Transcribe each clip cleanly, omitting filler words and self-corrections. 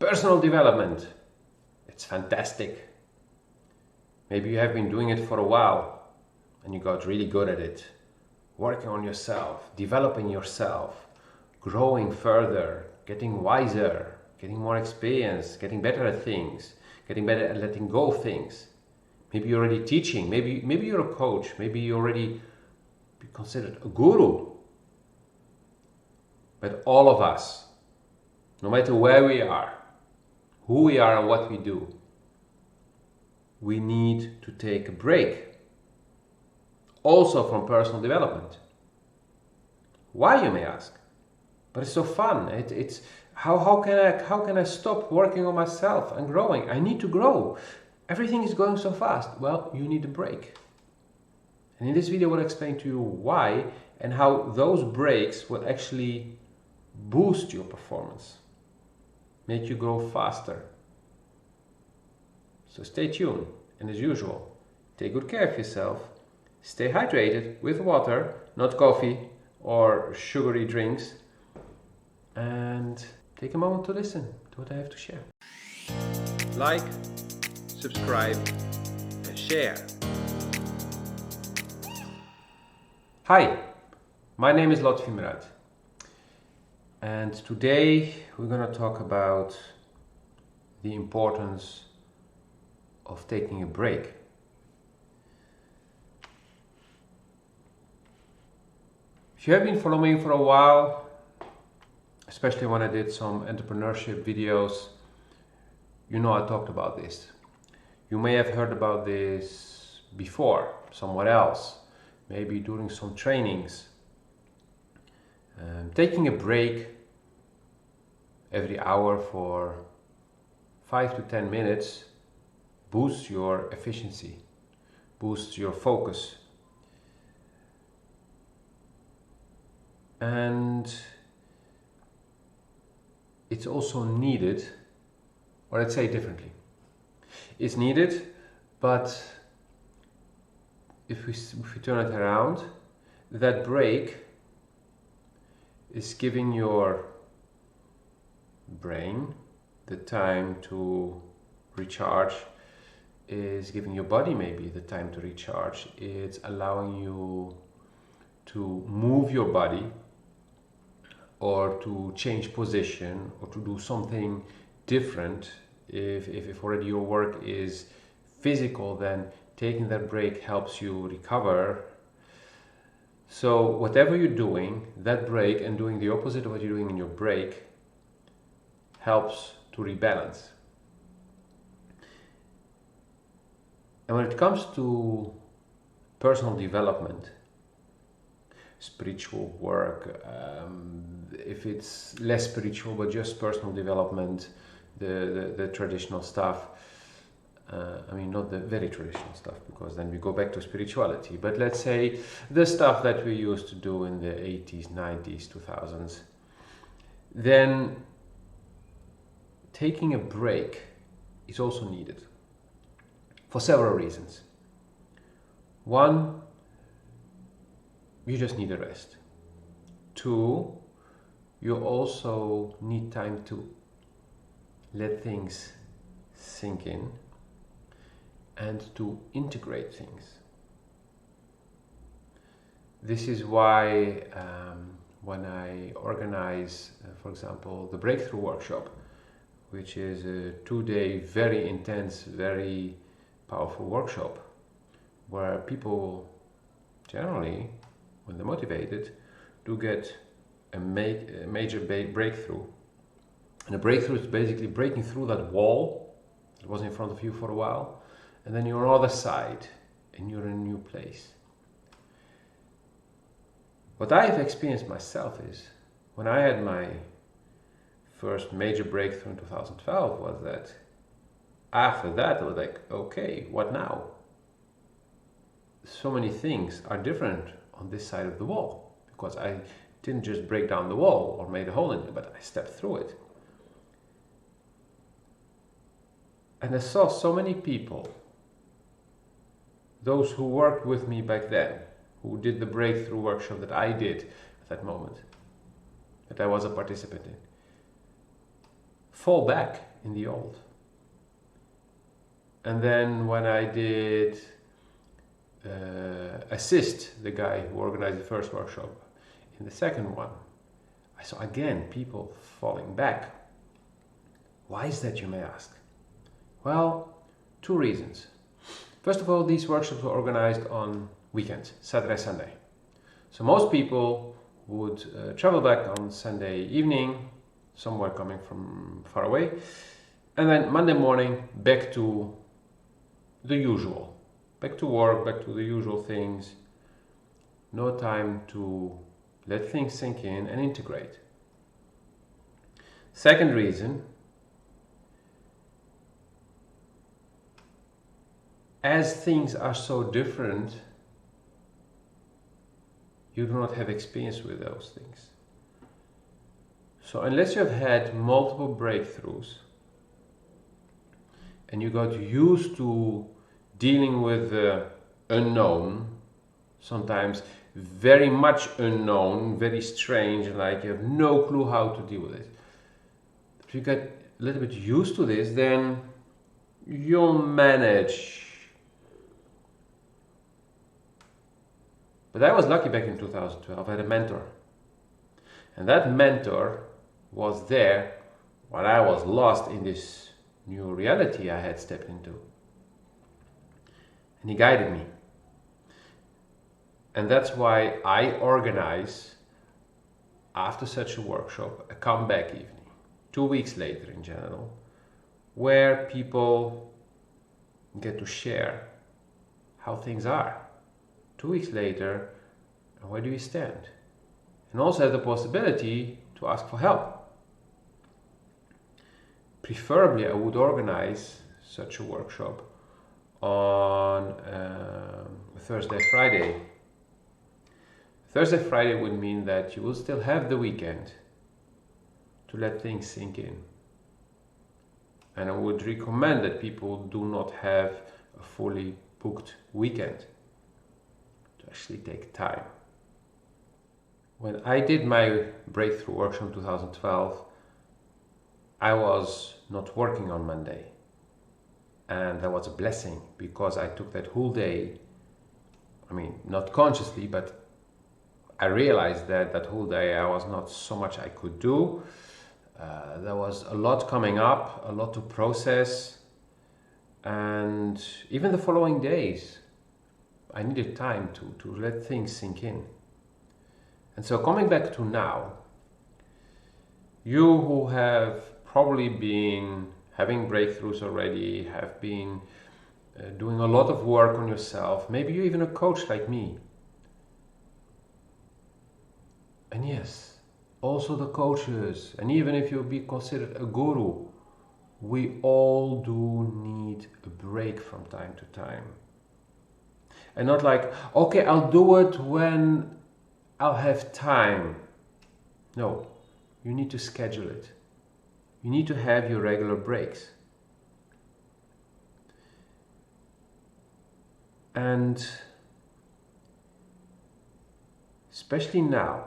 Personal development, it's fantastic. Maybe you have been doing it for a while and you got really good at it. Working on yourself, developing yourself, growing further, getting wiser, getting more experience, getting better at things, getting better at letting go of things. Maybe you're already teaching, maybe you're a coach, maybe you already be considered a guru. But all of us, no matter where we are, who we are and what we do, we need to take a break. Also from personal development. Why, you may ask? But it's so fun. It's how can I stop working on myself and growing? I need to grow. Everything is going so fast. Well, you need a break. And in this video, I will explain to you why and how those breaks will actually boost your performance, make you grow faster. So stay tuned, and as usual, take good care of yourself. Stay hydrated with water, not coffee or sugary drinks, and take a moment to listen to what I have to share. Like, subscribe, and share. Hi, my name is Lotfi Murad, and today we're going to talk about the importance of taking a break. If you have been following me for a while, especially when I did some entrepreneurship videos, you know I talked about this. You may have heard about this before, somewhere else, maybe during some trainings. Taking a break every hour for 5 to 10 minutes boosts your efficiency, boosts your focus. And it's also needed, or let's say differently. It's needed, but if we turn it around, that break is giving your brain the time to recharge, is giving your body maybe the time to recharge. It's allowing you to move your body or to change position or to do something different. If already your work is physical, then taking that break helps you recover. So whatever you're doing, that break and doing the opposite of what you're doing in your break helps to rebalance. And when it comes to personal development, spiritual work, if it's less spiritual but just personal development, the traditional stuff, I mean not the very traditional stuff, because then we go back to spirituality, but let's say the stuff that we used to do in the 80s, 90s, 2000s, then taking a break is also needed for several reasons. One, you just need a rest. Two, you also need time to let things sink in and to integrate things. This is why when I organize, for example, the Breakthrough Workshop, which is a 2-day, very intense, very powerful workshop, where people generally, when they're motivated, do get a major breakthrough. And a breakthrough is basically breaking through that wall that was in front of you for a while, and then you're on the other side and you're in a new place. What I've experienced myself is, when I had my first major breakthrough in 2012, was that after that I was like, okay, what now? So many things are different on this side of the wall, because I didn't just break down the wall or made a hole in it, but I stepped through it. And I saw so many people, those who worked with me back then, who did the breakthrough workshop that I did at that moment, that I was a participant in, fall back in the old. And then when I did assist the guy who organized the first workshop in the second one, I saw again people falling back. Why is that, you may ask? Well, two reasons. First of all, these workshops were organized on weekends, Saturday, Sunday. So most people would travel back on Sunday evening, somewhere coming from far away, and then Monday morning back to the usual, back to work, back to the usual things. No time to let things sink in and integrate. Second reason, as things are so different, you do not have experience with those things. So unless you have had multiple breakthroughs and you got used to dealing with the unknown, sometimes very much unknown, very strange, like you have no clue how to deal with it. If you get a little bit used to this, then you'll manage. But I was lucky back in 2012, I had a mentor. And that mentor was there when I was lost in this new reality I had stepped into. And he guided me. And that's why I organize, after such a workshop, a comeback evening, 2 weeks later in general, where people get to share how things are. 2 weeks later, and where do you stand? And also have the possibility to ask for help. Preferably, I would organize such a workshop on Thursday, Friday. Thursday, Friday would mean that you will still have the weekend to let things sink in. And I would recommend that people do not have a fully booked weekend, to actually take time. When I did my breakthrough workshop in 2012, I was not working on Monday. And that was a blessing, because I took that whole day, not consciously, but I realized that whole day I was not so much I could do. There was a lot coming up, a lot to process, and even the following days, I needed time to let things sink in. And so coming back to now, you who have probably been having breakthroughs already, have been doing a lot of work on yourself, maybe you're even a coach like me. And yes, also the coaches, and even if you'll be considered a guru, we all do need a break from time to time. And not like, okay, I'll do it when I'll have time. No, you need to schedule it. You need to have your regular breaks. And especially now,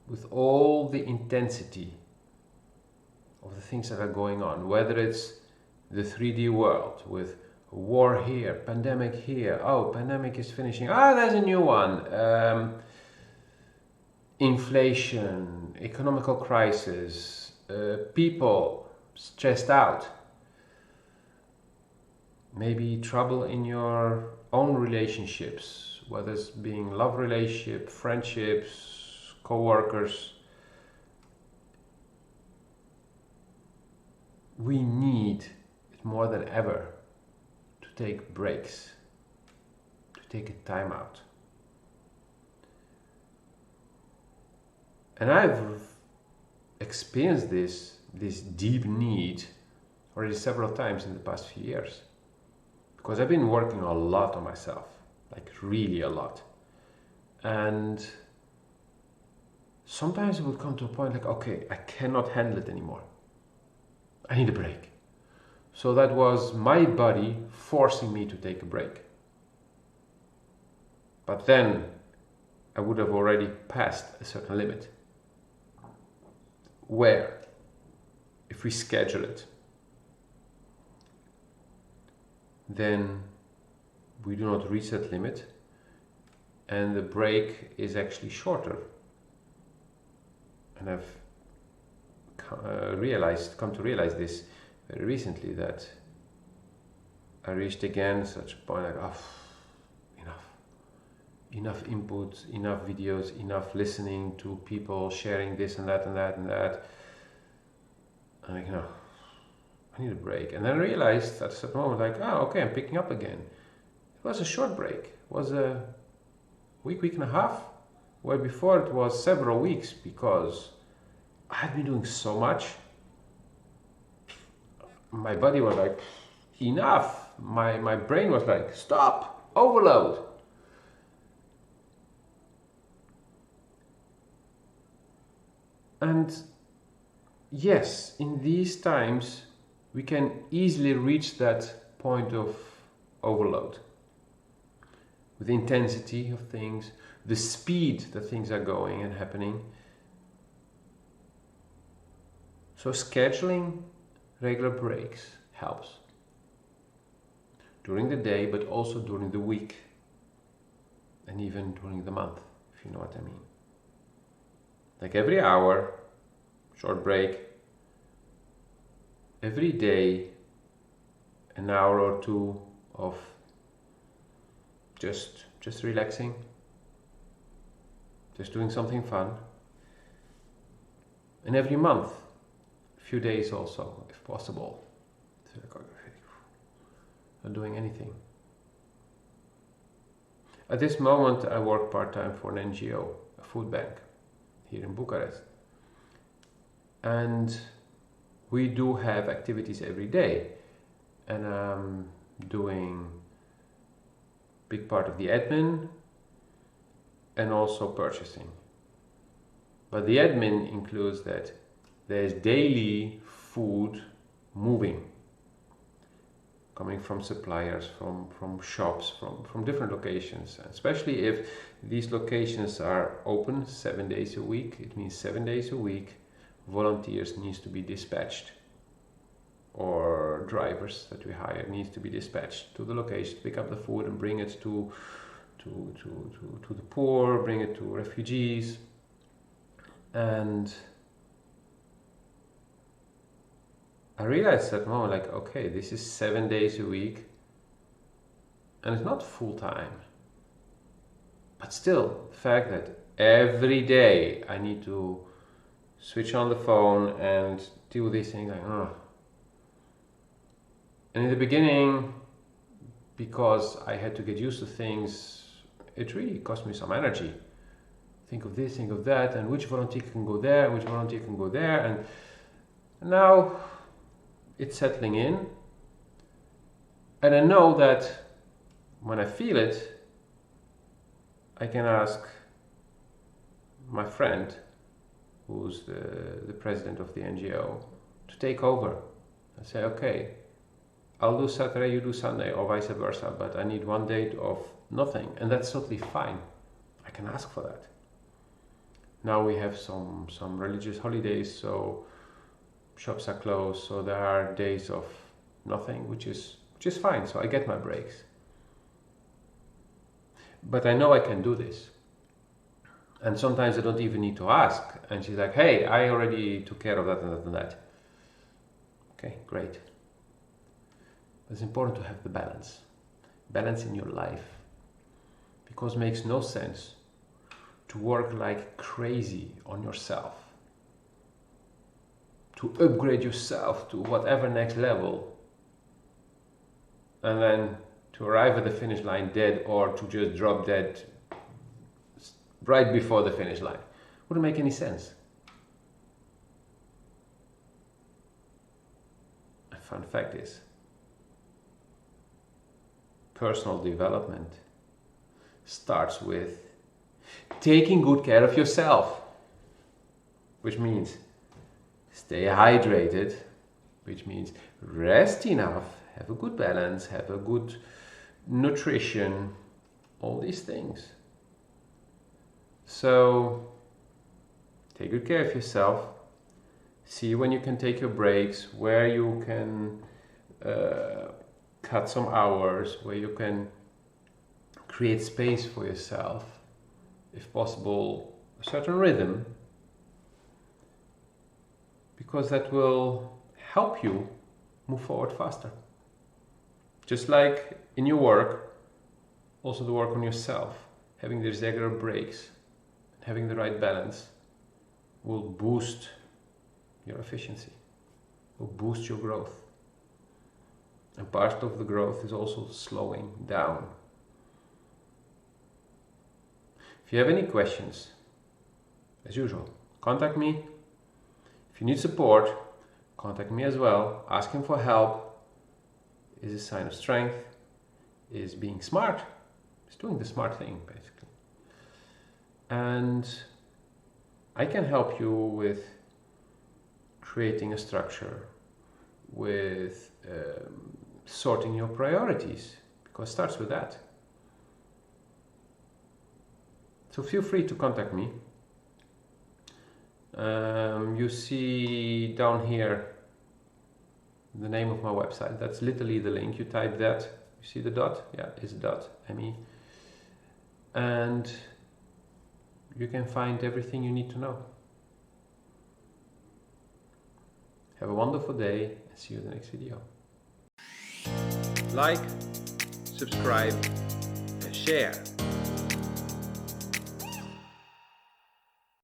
with all the intensity of the things that are going on, whether it's the 3D world with war here, pandemic here, oh, pandemic is finishing, there's a new one, inflation, economical crisis, people stressed out, maybe trouble in your own relationships, whether it's being love relationship, friendships, co-workers. We need it more than ever to take breaks, to take a time out. And I've experienced this deep need already several times in the past few years, because I've been working a lot on myself, like really a lot. And sometimes it would come to a point like, okay, I cannot handle it anymore. I need a break. So that was my body forcing me to take a break. But then I would have already passed a certain limit. Where, if we schedule it, then we do not reach that limit, and the break is actually shorter. And I've come to realize this very recently, that I reached again such a point like, oh, enough input, enough videos, enough listening to people sharing this and that and that and that. And I need a break. And then I realized at a certain moment, like, okay, I'm picking up again. It was a short break. It was a week and a half, where before it was several weeks, because I had been doing so much. My body was like, enough. My brain was like, stop, overload. And yes, in these times, we can easily reach that point of overload. With the intensity of things, the speed that things are going and happening. So scheduling regular breaks helps. During the day, but also during the week. And even during the month, if you know what I mean. Like every hour, short break. Every day, an hour or two of just relaxing, just doing something fun. And every month, a few days also, if possible. Not doing anything. At this moment, I work part-time for an NGO, a food bank, here in Bucharest. And we do have activities every day. And I'm doing big part of the admin and also purchasing. But the admin includes that there's daily food moving, coming from suppliers, from shops, from different locations. Especially if these locations are open 7 days a week, it means 7 days a week volunteers needs to be dispatched, or drivers that we hire needs to be dispatched to the location, pick up the food and bring it to the poor, bring it to refugees. And I realized at that moment, like, okay, this is 7 days a week, and it's not full time. But still, the fact that every day I need to switch on the phone and do these things, like, And in the beginning, because I had to get used to things, it really cost me some energy. Think of this, think of that, and which volunteer can go there, which volunteer can go there, and now it's settling in. And I know that when I feel it, I can ask my friend, who's the president of the NGO, to take over and say, okay, I'll do Saturday, you do Sunday, or vice versa, but I need 1 day of nothing, and that's totally fine. I can ask for that. Now we have some religious holidays, so shops are closed, so there are days of nothing, which is fine, so I get my breaks. But I know I can do this. And sometimes I don't even need to ask, and she's like, hey, I already took care of that and that and that. Okay, great. It's important to have the balance in your life, because it makes no sense to work like crazy on yourself, to upgrade yourself to whatever next level, and then to arrive at the finish line dead, or to just drop dead right before the finish line. Wouldn't make any sense. A fun fact is, personal development starts with taking good care of yourself, which means stay hydrated, which means rest enough, have a good balance, have a good nutrition, all these things. So take good care of yourself, see when you can take your breaks, where you can cut some hours where you can create space for yourself, if possible, a certain rhythm, because that will help you move forward faster. Just like in your work, also the work on yourself, having these regular breaks, having the right balance will boost your efficiency, will boost your growth. And part of the growth is also slowing down. If you have any questions, as usual, contact me. If you need support, contact me as well. Asking for help is a sign of strength, is being smart, is doing the smart thing, basically. And I can help you with creating a structure, with sorting your priorities, because it starts with that. So feel free to contact me. You see down here the name of my website. That's literally the link. You type that. You see the dot? Yeah, it's .me. And you can find everything you need to know. Have a wonderful day and see you in the next video. Like, subscribe, and share.